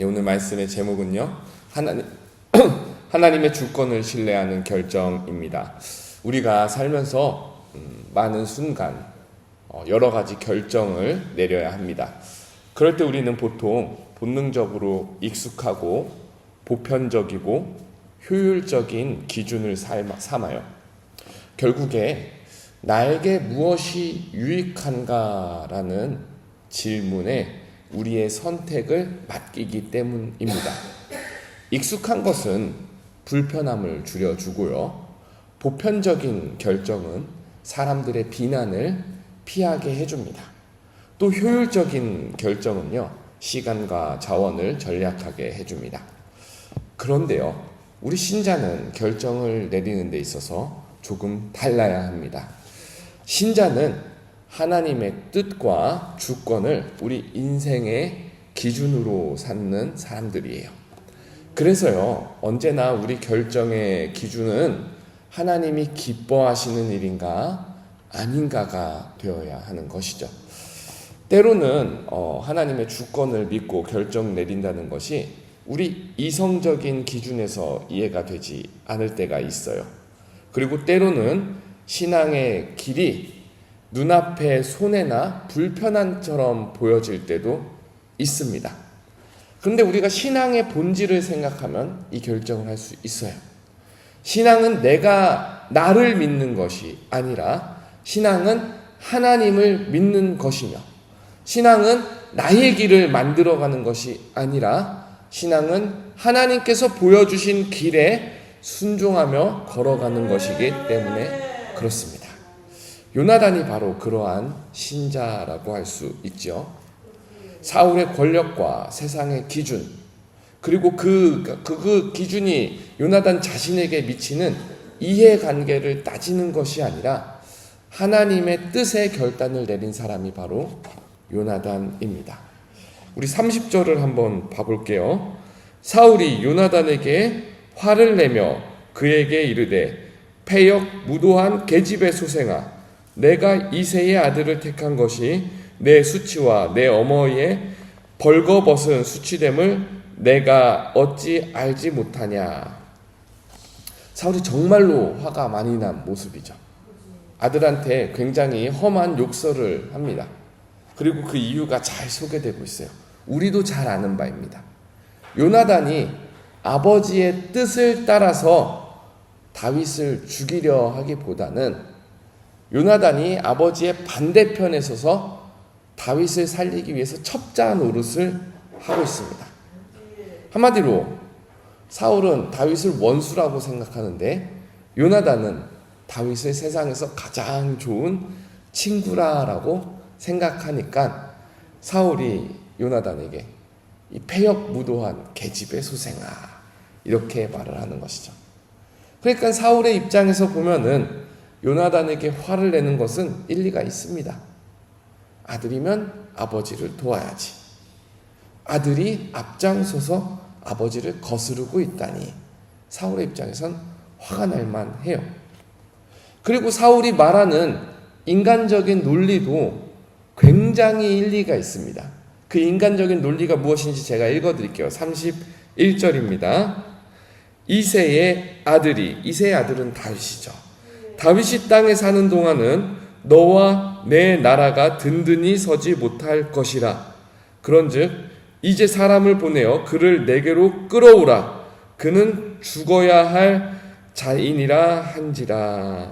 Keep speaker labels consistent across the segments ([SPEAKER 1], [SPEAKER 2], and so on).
[SPEAKER 1] 오늘 말씀의 제목은요, 하나님의 주권을 신뢰하는 결정입니다. 우리가 살면서 많은 순간 여러 가지 결정을 내려야 합니다. 그럴 때 우리는 보통 본능적으로 익숙하고 보편적이고 효율적인 기준을 삼아요. 결국에 나에게 무엇이 유익한가라는 질문에 우리의 선택을 맡기기 때문입니다. 익숙한 것은 불편함을 줄여주고요. 보편적인 결정은 사람들의 비난을 피하게 해줍니다. 또 효율적인 결정은요, 시간과 자원을 절약하게 해줍니다. 그런데요, 우리 신자는 결정을 내리는 데 있어서 조금 달라야 합니다. 신자는 하나님의 뜻과 주권을 우리 인생의 기준으로 삼는 사람들이에요. 그래서요, 언제나 우리 결정의 기준은 하나님이 기뻐하시는 일인가 아닌가가 되어야 하는 것이죠. 때로는 하나님의 주권을 믿고 결정 내린다는 것이 우리 이성적인 기준에서 이해가 되지 않을 때가 있어요. 그리고 때로는 신앙의 길이 눈앞에 손해나 불편함처럼 보여질 때도 있습니다. 그런데 우리가 신앙의 본질을 생각하면 이 결정을 할 수 있어요. 신앙은 내가 나를 믿는 것이 아니라 신앙은 하나님을 믿는 것이며, 신앙은 나의 길을 만들어가는 것이 아니라 신앙은 하나님께서 보여주신 길에 순종하며 걸어가는 것이기 때문에 그렇습니다. 요나단이 바로 그러한 신자라고 할 수 있죠. 사울의 권력과 세상의 기준, 그리고 그 기준이 요나단 자신에게 미치는 이해관계를 따지는 것이 아니라 하나님의 뜻의 결단을 내린 사람이 바로 요나단입니다. 우리 30절을 한번 봐볼게요. 사울이 요나단에게 화를 내며 그에게 이르되 패역 무도한 계집의 소생아, 내가 이새의 아들을 택한 것이 내 수치와 내 어머니의 벌거벗은 수치됨을 내가 어찌 알지 못하냐. 사울이 정말로 화가 많이 난 모습이죠. 아들한테 굉장히 험한 욕설을 합니다. 그리고 그 이유가 잘 소개되고 있어요. 우리도 잘 아는 바입니다. 요나단이 아버지의 뜻을 따라서 다윗을 죽이려 하기보다는 요나단이 아버지의 반대편에 서서 다윗을 살리기 위해서 첩자 노릇을 하고 있습니다. 한마디로 사울은 다윗을 원수라고 생각하는데 요나단은 다윗을 세상에서 가장 좋은 친구라고 생각하니까 사울이 요나단에게 이 패역 무도한 계집의 소생아, 이렇게 말을 하는 것이죠. 그러니까 사울의 입장에서 보면은 요나단에게 화를 내는 것은 일리가 있습니다. 아들이면 아버지를 도와야지. 아들이 앞장서서 아버지를 거스르고 있다니 사울의 입장에선 화가 날 만해요. 그리고 사울이 말하는 인간적인 논리도 굉장히 일리가 있습니다. 그 인간적인 논리가 무엇인지 제가 읽어드릴게요. 31절입니다. 이새의 아들은 다윗이죠. 다윗이 땅에 사는 동안은 너와 내 나라가 든든히 서지 못할 것이라. 그런즉 이제 사람을 보내어 그를 내게로 끌어오라. 그는 죽어야 할 자인이라 한지라.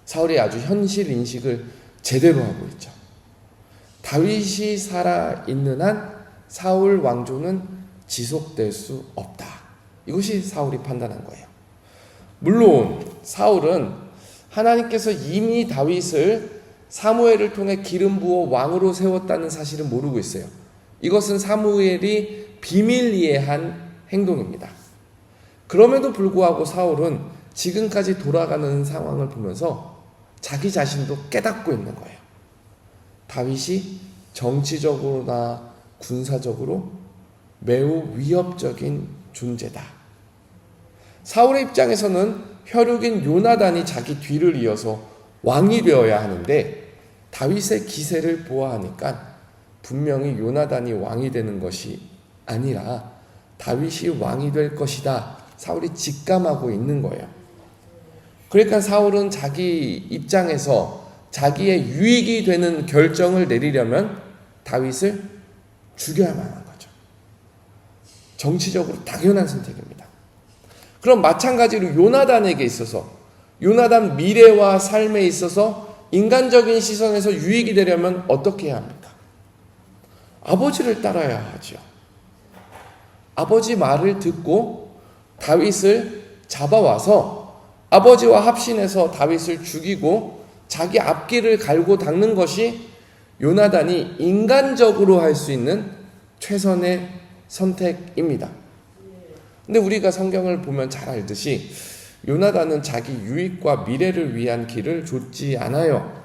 [SPEAKER 1] 사울이 아주 현실 인식을 제대로 하고 있죠. 다윗이 살아있는 한 사울 왕조는 지속될 수 없다. 이것이 사울이 판단한 거예요. 물론 사울은 하나님께서 이미 다윗을 사무엘을 통해 기름 부어 왕으로 세웠다는 사실을 모르고 있어요. 이것은 사무엘이 비밀리에 한 행동입니다. 그럼에도 불구하고 사울은 지금까지 돌아가는 상황을 보면서 자기 자신도 깨닫고 있는 거예요. 다윗이 정치적으로나 군사적으로 매우 위협적인 존재다. 사울의 입장에서는 혈육인 요나단이 자기 뒤를 이어서 왕이 되어야 하는데 다윗의 기세를 보아하니까 분명히 요나단이 왕이 되는 것이 아니라 다윗이 왕이 될 것이다. 사울이 직감하고 있는 거예요. 그러니까 사울은 자기 입장에서 자기의 유익이 되는 결정을 내리려면 다윗을 죽여야만 하는 거죠. 정치적으로 당연한 선택입니다. 그럼 마찬가지로 요나단에게 있어서 요나단 미래와 삶에 있어서 인간적인 시선에서 유익이 되려면 어떻게 해야 합니까? 아버지를 따라야 하죠. 아버지 말을 듣고 다윗을 잡아와서 아버지와 합신해서 다윗을 죽이고 자기 앞길을 갈고 닦는 것이 요나단이 인간적으로 할 수 있는 최선의 선택입니다. 근데 우리가 성경을 보면 잘 알듯이 요나단은 자기 유익과 미래를 위한 길을 좇지 않아요.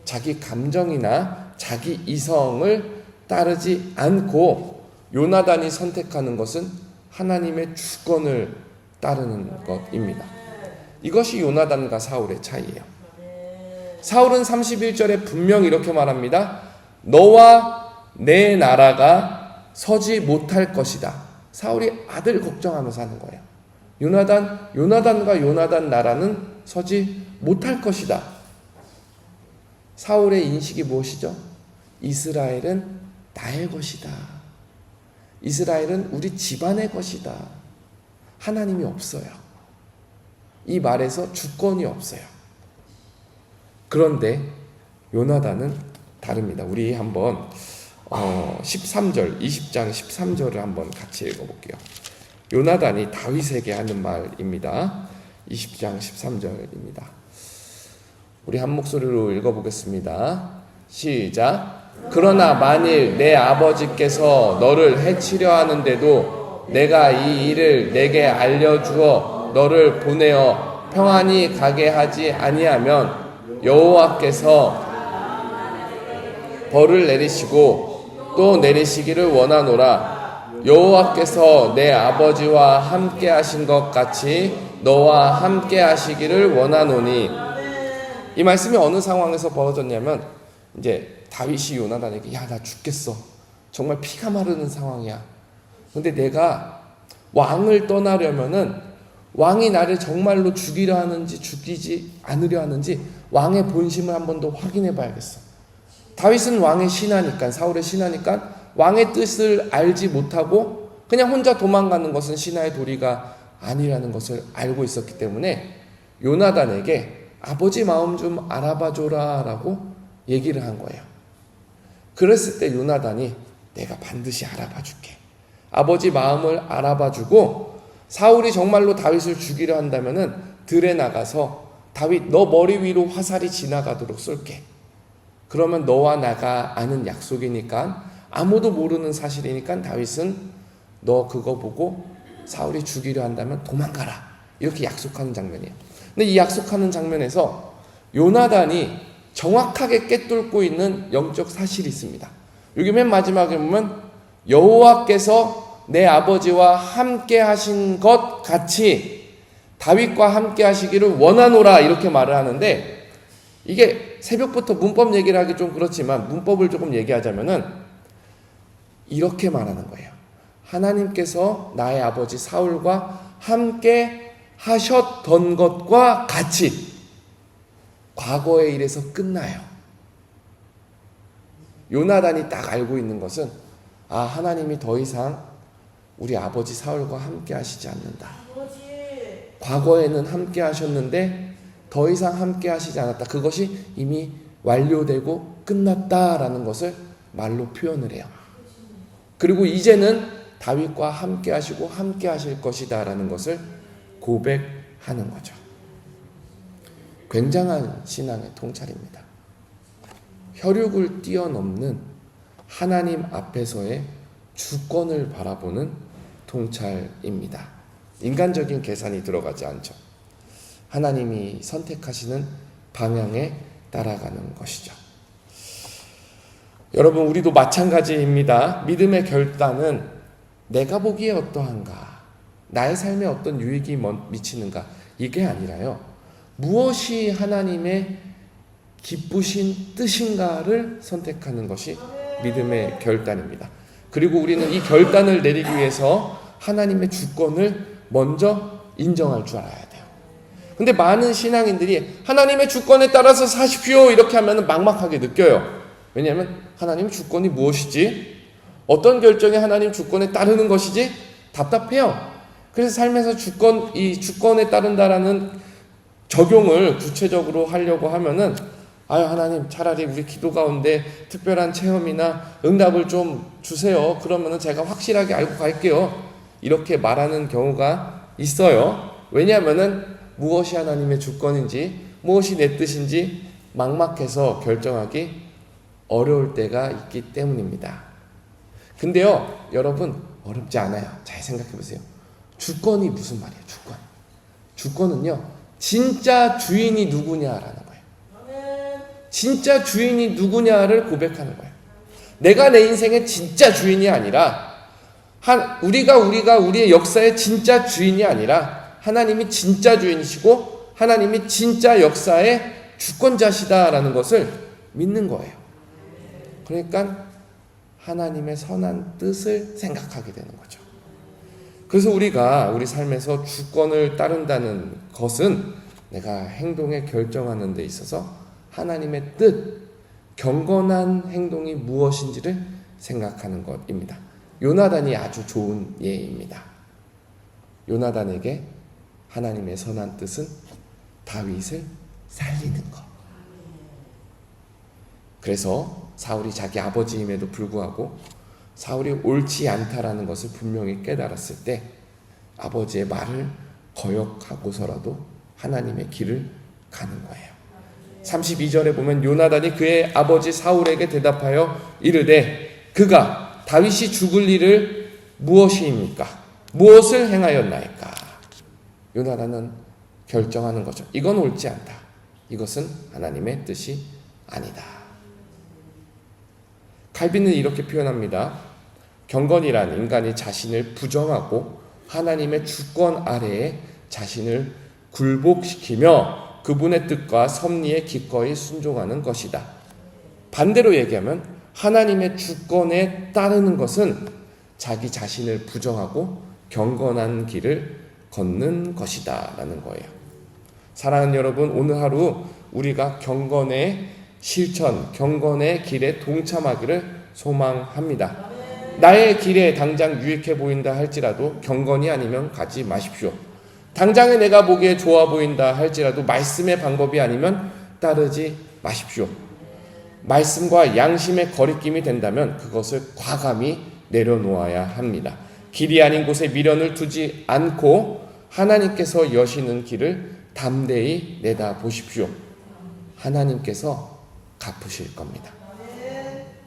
[SPEAKER 1] 자기 감정이나 자기 이성을 따르지 않고 요나단이 선택하는 것은 하나님의 주권을 따르는 것입니다. 이것이 요나단과 사울의 차이예요. 사울은 31절에 분명히 이렇게 말합니다. 너와 내 나라가 서지 못할 것이다. 사울이 아들 걱정하면서 하는 거예요. 요나단과 요나단 나라는 서지 못할 것이다. 사울의 인식이 무엇이죠? 이스라엘은 나의 것이다. 이스라엘은 우리 집안의 것이다. 하나님이 없어요. 이 말에서 주권이 없어요. 그런데 요나단은 다릅니다. 우리 한번 13절, 20장 13절을 한번 같이 읽어볼게요. 요나단이 다윗에게 하는 말입니다. 20장 13절입니다. 우리 한 목소리로 읽어보겠습니다. 시작. 그러나 만일 내 아버지께서 너를 해치려 하는데도 내가 이 일을 내게 알려주어 너를 보내어 평안히 가게 하지 아니하면 여호와께서 벌을 내리시고 또 내리시기를 원하노라. 여호와께서 내 아버지와 함께 하신 것 같이 너와 함께 하시기를 원하노니. 이 말씀이 어느 상황에서 벌어졌냐면 이제 다윗이 요나단에게 야, 나 죽겠어. 정말 피가 마르는 상황이야. 근데 내가 왕을 떠나려면은 왕이 나를 정말로 죽이려 하는지 죽이지 않으려 하는지 왕의 본심을 한 번 더 확인해 봐야겠어. 다윗은 왕의 신하니까, 사울의 신하니까 왕의 뜻을 알지 못하고 그냥 혼자 도망가는 것은 신하의 도리가 아니라는 것을 알고 있었기 때문에 요나단에게 아버지 마음 좀 알아봐줘라 라고 얘기를 한 거예요. 그랬을 때 요나단이 내가 반드시 알아봐줄게. 아버지 마음을 알아봐주고 사울이 정말로 다윗을 죽이려 한다면은 들에 나가서 다윗 너 머리 위로 화살이 지나가도록 쏠게. 그러면 너와 나가 아는 약속이니까 아무도 모르는 사실이니까 다윗은 너 그거 보고 사울이 죽이려 한다면 도망가라. 이렇게 약속하는 장면이에요. 근데 이 약속하는 장면에서 요나단이 정확하게 꿰뚫고 있는 영적 사실이 있습니다. 여기 맨 마지막에 보면 여호와께서 내 아버지와 함께 하신 것 같이 다윗과 함께 하시기를 원하노라 이렇게 말을 하는데 이게 새벽부터 문법 얘기를 하기 좀 그렇지만 문법을 조금 얘기하자면은 이렇게 말하는 거예요. 하나님께서 나의 아버지 사울과 함께 하셨던 것과 같이 과거의 일에서 끝나요. 요나단이 딱 알고 있는 것은 하나님이 더 이상 우리 아버지 사울과 함께 하시지 않는다. 과거에는 함께 하셨는데 더 이상 함께 하시지 않았다. 그것이 이미 완료되고 끝났다라는 것을 말로 표현을 해요. 그리고 이제는 다윗과 함께 하시고 함께 하실 것이다 라는 것을 고백하는 거죠. 굉장한 신앙의 통찰입니다. 혈육을 뛰어넘는 하나님 앞에서의 주권을 바라보는 통찰입니다. 인간적인 계산이 들어가지 않죠. 하나님이 선택하시는 방향에 따라가는 것이죠. 여러분, 우리도 마찬가지입니다. 믿음의 결단은 내가 보기에 어떠한가, 나의 삶에 어떤 유익이 미치는가, 이게 아니라요. 무엇이 하나님의 기쁘신 뜻인가를 선택하는 것이 믿음의 결단입니다. 그리고 우리는 이 결단을 내리기 위해서 하나님의 주권을 먼저 인정할 줄 알아야 돼요. 근데 많은 신앙인들이 하나님의 주권에 따라서 사십시오 이렇게 하면 막막하게 느껴요. 왜냐하면 하나님의 주권이 무엇이지? 어떤 결정이 하나님 주권에 따르는 것이지? 답답해요. 그래서 삶에서 이 주권에 따른다라는 적용을 구체적으로 하려고 하면은 하나님 차라리 우리 기도 가운데 특별한 체험이나 응답을 좀 주세요. 그러면은 제가 확실하게 알고 갈게요. 이렇게 말하는 경우가 있어요. 왜냐하면은 무엇이 하나님의 주권인지 무엇이 내 뜻인지 막막해서 결정하기 어려울 때가 있기 때문입니다. 근데요, 여러분 어렵지 않아요. 잘 생각해 보세요. 주권이 무슨 말이에요? 주권은요, 진짜 주인이 누구냐라는 거예요. 진짜 주인이 누구냐를 고백하는 거예요. 내가 내 인생의 진짜 주인이 아니라 우리가 우리의 역사의 진짜 주인이 아니라 하나님이 진짜 주인이시고 하나님이 진짜 역사의 주권자시다라는 것을 믿는 거예요. 그러니까 하나님의 선한 뜻을 생각하게 되는 거죠. 그래서 우리가 우리 삶에서 주권을 따른다는 것은 내가 행동에 결정하는 데 있어서 하나님의 뜻, 경건한 행동이 무엇인지를 생각하는 것입니다. 요나단이 아주 좋은 예입니다. 요나단에게 하나님의 선한 뜻은 다윗을 살리는 것. 그래서 사울이 자기 아버지임에도 불구하고 사울이 옳지 않다라는 것을 분명히 깨달았을 때 아버지의 말을 거역하고서라도 하나님의 길을 가는 거예요. 32절에 보면 요나단이 그의 아버지 사울에게 대답하여 이르되 그가 다윗이 죽을 일을 무엇이입니까? 무엇을 행하였나이까? 요나단은 결정하는 거죠. 이건 옳지 않다. 이것은 하나님의 뜻이 아니다. 칼빈은 이렇게 표현합니다. 경건이란 인간이 자신을 부정하고 하나님의 주권 아래에 자신을 굴복시키며 그분의 뜻과 섭리에 기꺼이 순종하는 것이다. 반대로 얘기하면 하나님의 주권에 따르는 것은 자기 자신을 부정하고 경건한 길을 걷는 것이다 라는 거예요. 사랑하는 여러분, 오늘 하루 우리가 경건의 실천, 경건의 길에 동참하기를 소망합니다. 나의 길에 당장 유익해 보인다 할지라도 경건이 아니면 가지 마십시오. 당장에 내가 보기에 좋아 보인다 할지라도 말씀의 방법이 아니면 따르지 마십시오. 말씀과 양심의 거리낌이 된다면 그것을 과감히 내려놓아야 합니다. 길이 아닌 곳에 미련을 두지 않고 하나님께서 여시는 길을 담대히 내다보십시오. 하나님께서 갚으실 겁니다.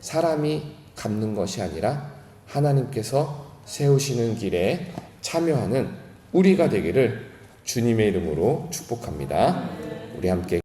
[SPEAKER 1] 사람이 갚는 것이 아니라 하나님께서 세우시는 길에 참여하는 우리가 되기를 주님의 이름으로 축복합니다. 우리 함께